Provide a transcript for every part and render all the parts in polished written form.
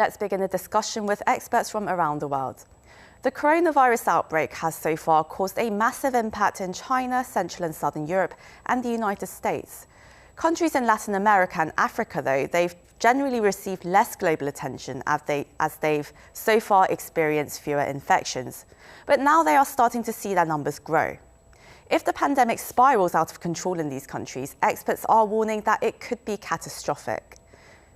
Let's begin the discussion with experts from around the world. The coronavirus outbreak has so far caused a massive impact in China, Central and Southern Europe, and the United States. Countries in Latin America and Africa, though, they've generally received less global attention as they've so far experienced fewer infections. But now they are starting to see their numbers grow. If the pandemic spirals out of control in these countries, experts are warning that it could be catastrophic.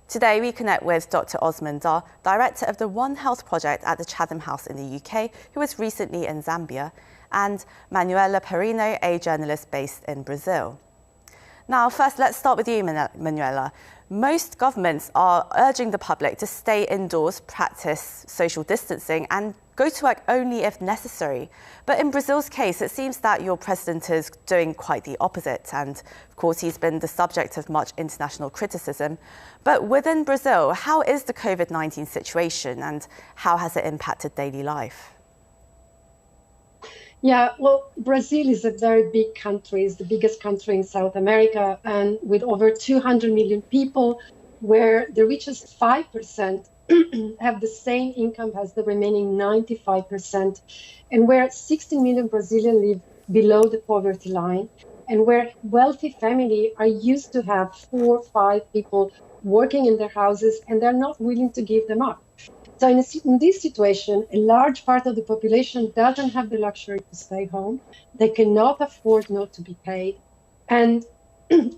Today, we connect with Dr. Osman Dar, Director of the One Health Project at the Chatham House in the UK, who was recently in Zambia, and Manuela Perino, a journalist based in Brazil. Now, first, let's start with you, Manuela. Most governments are urging the public to stay indoors, practice social distancing, and go to work only if necessary. But in Brazil's case, it seems that your president is doing quite the opposite. And of course, he's been the subject of much international criticism. But within Brazil, how is the COVID-19 situation and how has it impacted daily life? Yeah, well, Brazil is a very big country. It's the biggest country in South America, and with over 200 million people, where the richest 5% have the same income as the remaining 95%, and where 16 million Brazilians live below the poverty line, and where wealthy families are used to have 4 or 5 people working in their houses, and they're not willing to give them up. So in this situation, a large part of the population doesn't have the luxury to stay home. They cannot afford not to be paid. And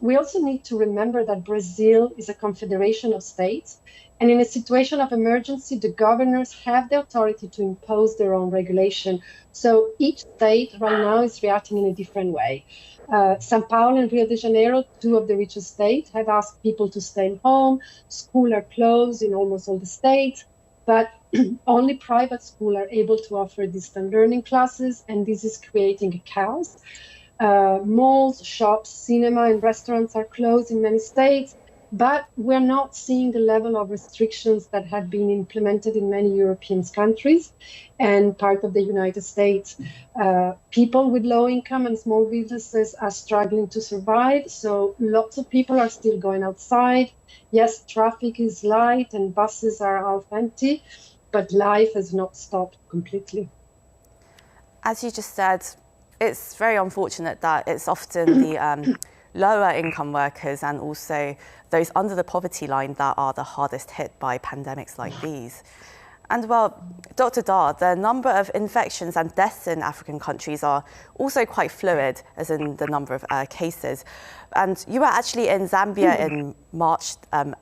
we also need to remember that Brazil is a confederation of states. And in a situation of emergency, the governors have the authority to impose their own regulation. So each state right now is reacting in a different way. São Paulo and Rio de Janeiro, 2 of the richest states, have asked people to stay home. Schools are closed in almost all the states. But only private schools are able to offer distant learning classes, and this is creating a chaos. Malls, shops, cinema, and restaurants are closed in many states, but we're not seeing the level of restrictions that have been implemented in many European countries and part of the United States. People with low income and small businesses are struggling to survive, so lots of people are still going outside. Yes, traffic is light and buses are half empty, but life has not stopped completely. As you just said, it's very unfortunate that it's often the lower income workers and also those under the poverty line that are the hardest hit by pandemics like these. And well, Dr. Dar, the number of infections and deaths in African countries are also quite fluid, as in the number of cases. And you were actually in Zambia in March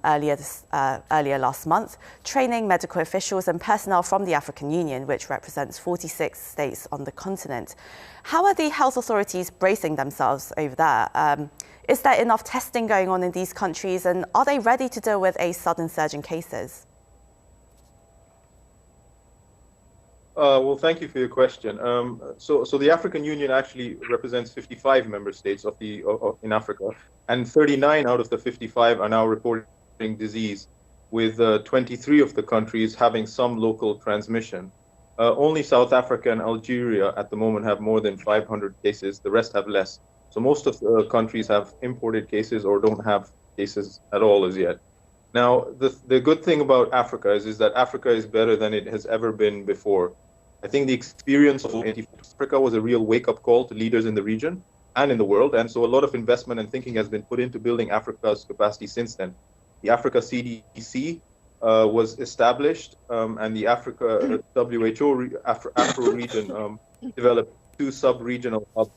earlier last month, training medical officials and personnel from the African Union, which represents 46 states on the continent. How are the health authorities bracing themselves over there? Is there enough testing going on in these countries, and are they ready to deal with a sudden surge in cases? Well, thank you for your question. So the African Union actually represents 55 member states in Africa, and 39 out of the 55 are now reporting disease, with 23 of the countries having some local transmission. Only South Africa and Algeria at the moment have more than 500 cases. The rest have less. So most of the countries have imported cases or don't have cases at all as yet. Now, the good thing about Africa is that Africa is better than it has ever been before. I think the experience of Africa was a real wake-up call to leaders in the region and in the world. And so a lot of investment and thinking has been put into building Africa's capacity since then. The Africa CDC was established, and the Africa WHO Afro region developed 2 sub-regional hubs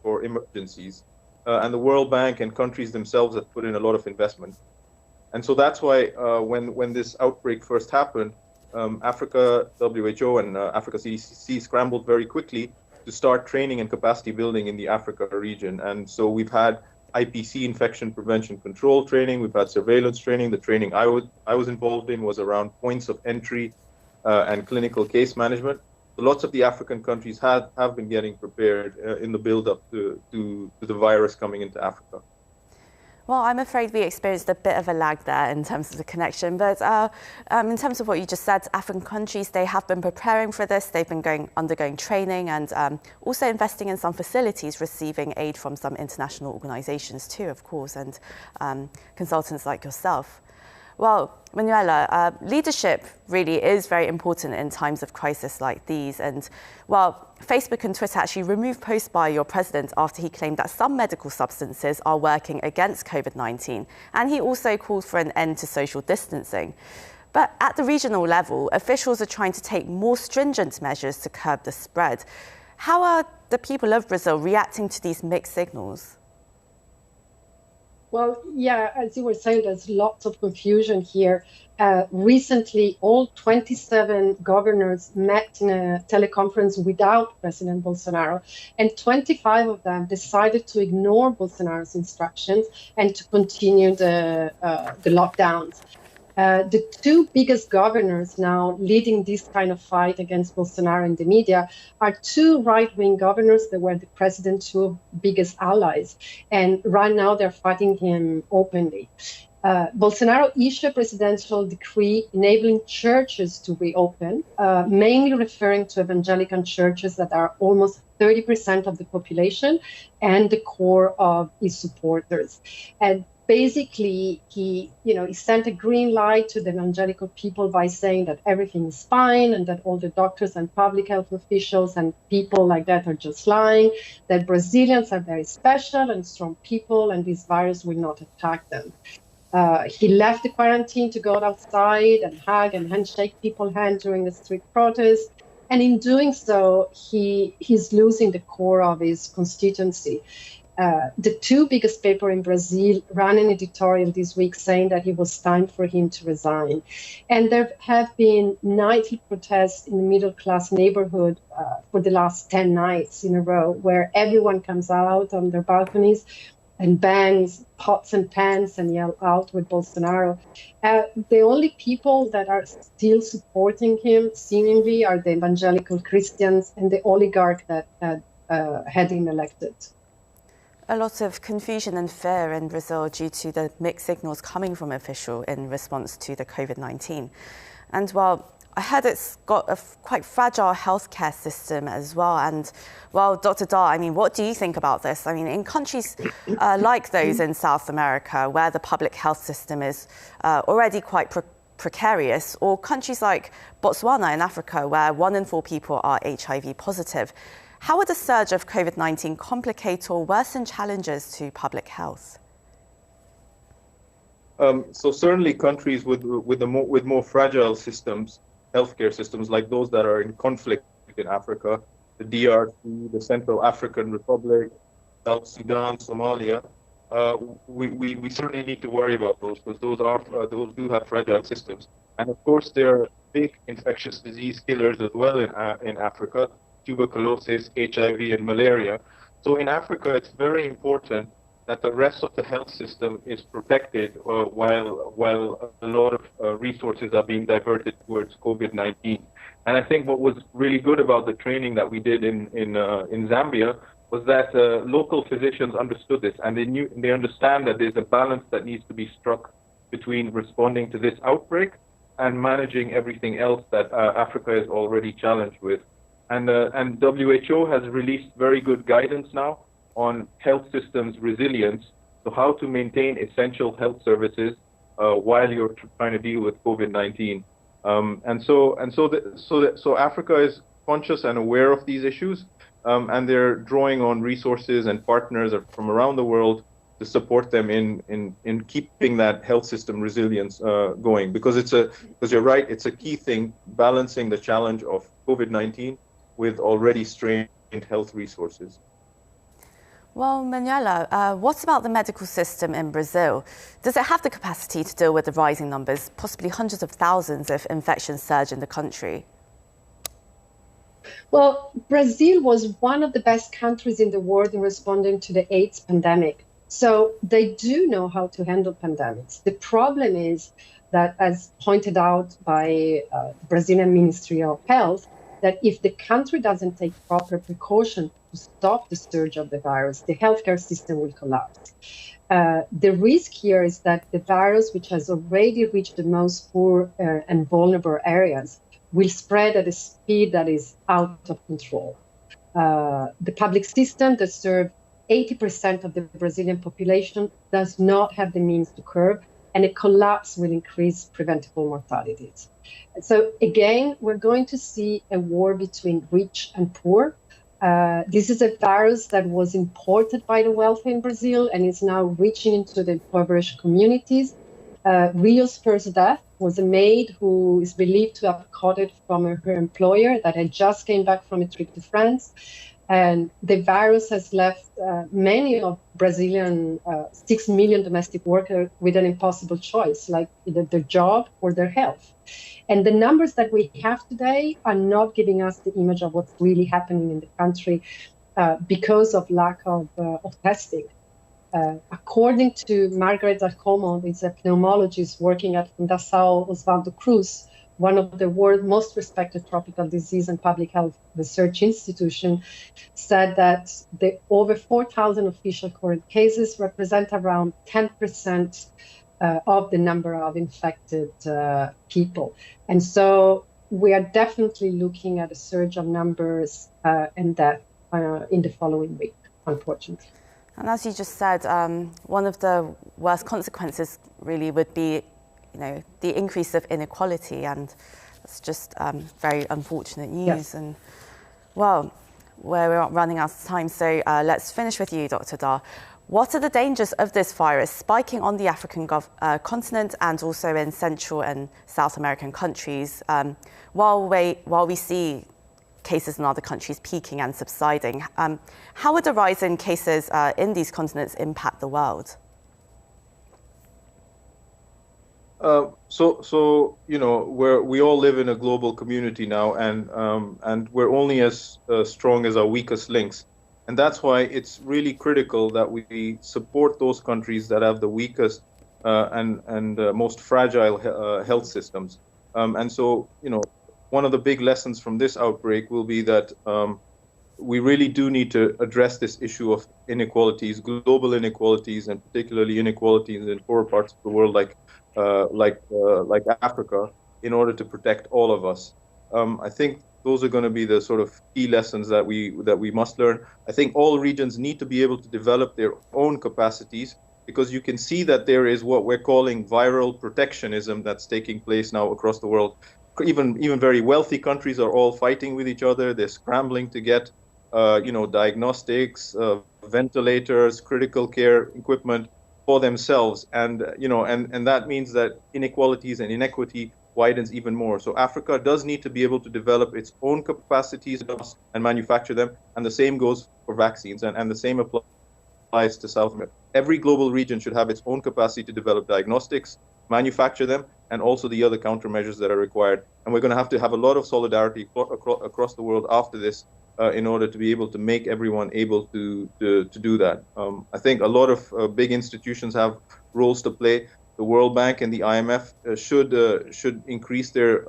for emergencies. And the World Bank and countries themselves have put in a lot of investment. And so that's why when this outbreak first happened, Africa WHO and Africa CDC scrambled very quickly to start training and capacity building in the Africa region. And so we've had IPC, infection prevention control training, we've had surveillance training. The training I was involved in was around points of entry and clinical case management. So lots of the African countries have been getting prepared in the build-up to the virus coming into Africa. Well, I'm afraid we experienced a bit of a lag there in terms of the connection. But in terms of what you just said, African countries, they have been preparing for this. They've been undergoing training and also investing in some facilities, receiving aid from some international organisations too, of course, and consultants like yourself. Well, Manuela, leadership really is very important in times of crisis like these. And, well, Facebook and Twitter actually removed posts by your president after he claimed that some medical substances are working against COVID-19. And he also called for an end to social distancing. But at the regional level, officials are trying to take more stringent measures to curb the spread. How are the people of Brazil reacting to these mixed signals? Well, yeah, as you were saying, there's lots of confusion here. Recently, all 27 governors met in a teleconference without President Bolsonaro, and 25 of them decided to ignore Bolsonaro's instructions and to continue the lockdowns. The two biggest governors now leading this kind of fight against Bolsonaro in the media are two right-wing governors that were the president's two biggest allies. And right now they're fighting him openly. Bolsonaro issued a presidential decree enabling churches to reopen, mainly referring to evangelical churches that are almost 30% of the population and the core of his supporters. And basically, he sent a green light to the evangelical people by saying that everything is fine and that all the doctors and public health officials and people like that are just lying, that Brazilians are very special and strong people and this virus will not attack them. He left the quarantine to go outside and hug and handshake people's hands during the street protests. And in doing so, he's losing the core of his constituency. The two biggest papers in Brazil ran an editorial this week saying that it was time for him to resign. And there have been nightly protests in the middle-class neighborhood for the last 10 nights in a row, where everyone comes out on their balconies and bangs pots and pans and yell out with Bolsonaro. The only people that are still supporting him, seemingly, are the evangelical Christians and the oligarch that had him elected. A lot of confusion and fear in Brazil due to the mixed signals coming from officials in response to the COVID-19. And well, I heard it's got a quite fragile healthcare system as well. And well, Dr. Dar, I mean, what do you think about this? I mean, in countries like those in South America, where the public health system is already quite precarious, or countries like Botswana in Africa, where 1 in 4 people are HIV positive, how would a surge of COVID-19 complicate or worsen challenges to public health? So certainly countries with more fragile systems, healthcare systems like those that are in conflict in Africa, the DRC, the Central African Republic, South Sudan, Somalia, we certainly need to worry about those, because those do have fragile systems. And of course, there are big infectious disease killers as well in Africa. Tuberculosis, HIV, and malaria. So in Africa, it's very important that the rest of the health system is protected while a lot of resources are being diverted towards COVID-19. And I think what was really good about the training that we did in Zambia was that local physicians understood this, and they understand that there's a balance that needs to be struck between responding to this outbreak and managing everything else that Africa is already challenged with. And WHO has released very good guidance now on health systems resilience, so how to maintain essential health services while you're trying to deal with COVID-19. So Africa is conscious and aware of these issues, and they're drawing on resources and partners from around the world to support them in keeping that health system resilience going. Because you're right, it's a key thing, balancing the challenge of COVID-19 with already strained health resources. Well, Manuela, what about the medical system in Brazil? Does it have the capacity to deal with the rising numbers, possibly hundreds of thousands if infections surge in the country? Well, Brazil was one of the best countries in the world in responding to the AIDS pandemic. So they do know how to handle pandemics. The problem is that, as pointed out by the Brazilian Ministry of Health, that if the country doesn't take proper precaution to stop the surge of the virus, the healthcare system will collapse. The risk here is that the virus, which has already reached the most poor and vulnerable areas, will spread at a speed that is out of control. The public system that serves 80% of the Brazilian population does not have the means to curb and a collapse will increase preventable mortalities. And so again, we're going to see a war between rich and poor. This is a virus that was imported by the wealthy in Brazil and is now reaching into the impoverished communities. Rio's first death was a maid who is believed to have caught it from her employer that had just came back from a trip to France. And the virus has left many of Brazilian 6 million domestic workers with an impossible choice, like either their job or their health. And the numbers that we have today are not giving us the image of what's really happening in the country because of lack of testing. According to Margaret Zarcomo, who's a pneumologist working at Fundação Oswaldo Cruz, one of the world's most respected tropical disease and public health research institution, said that the over 4,000 official current cases represent around 10% of the number of infected people. And so we are definitely looking at a surge of numbers and death in the following week, unfortunately. And as you just said, one of the worst consequences really would be, the increase of inequality, and it's just very unfortunate news. Yes. And well, we're running out of time, so let's finish with you, Dr. Dar. What are the dangers of this virus spiking on the African continent and also in Central and South American countries, while we see cases in other countries peaking and subsiding? How would a rise in cases in these continents impact the world? We all live in a global community now, and we're only as strong as our weakest links. And that's why it's really critical that we support those countries that have the weakest and most fragile health systems. And so, one of the big lessons from this outbreak will be that we really do need to address this issue of inequalities, global inequalities, and particularly inequalities in poorer parts of the world, like Africa, in order to protect all of us. I think those are going to be the sort of key lessons that we must learn. I think all regions need to be able to develop their own capacities, because you can see that there is what we're calling viral protectionism that's taking place now across the world. Even very wealthy countries are all fighting with each other. They're scrambling to get diagnostics, ventilators, critical care equipment for themselves, and that means that inequalities and inequity widens even more. So Africa does need to be able to develop its own capacities and manufacture them, and the same goes for vaccines, and the same applies to South America. Every global region should have its own capacity to develop diagnostics, manufacture them, and also the other countermeasures that are required. And we're going to have a lot of solidarity across the world after this in order to be able to make everyone able to do that. I think a lot of big institutions have roles to play. The World Bank and the IMF should increase their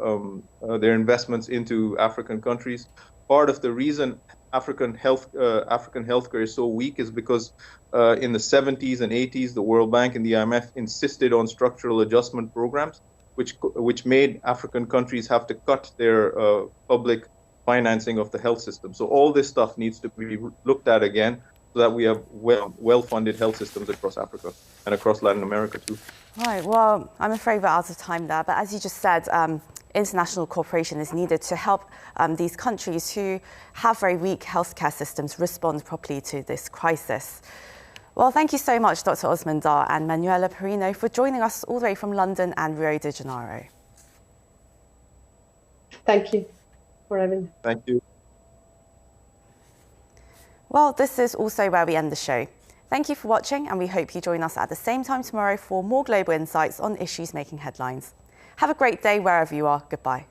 investments into African countries. Part of the reason African healthcare is so weak is because in the 70s and 80s, the World Bank and the IMF insisted on structural adjustment programs, which made African countries have to cut their public financing of the health system. So all this stuff needs to be looked at again, so that we have well-funded health systems across Africa and across Latin America too. Right, well, I'm afraid we're out of time there, but as you just said, international cooperation is needed to help these countries who have very weak healthcare systems respond properly to this crisis. Well, thank you so much, Dr. Osman Dar and Manuela Perino, for joining us all the way from London and Rio de Janeiro. Thank you for having me. Thank you. Well, this is also where we end the show. Thank you for watching, and we hope you join us at the same time tomorrow for more global insights on issues making headlines. Have a great day wherever you are. Goodbye.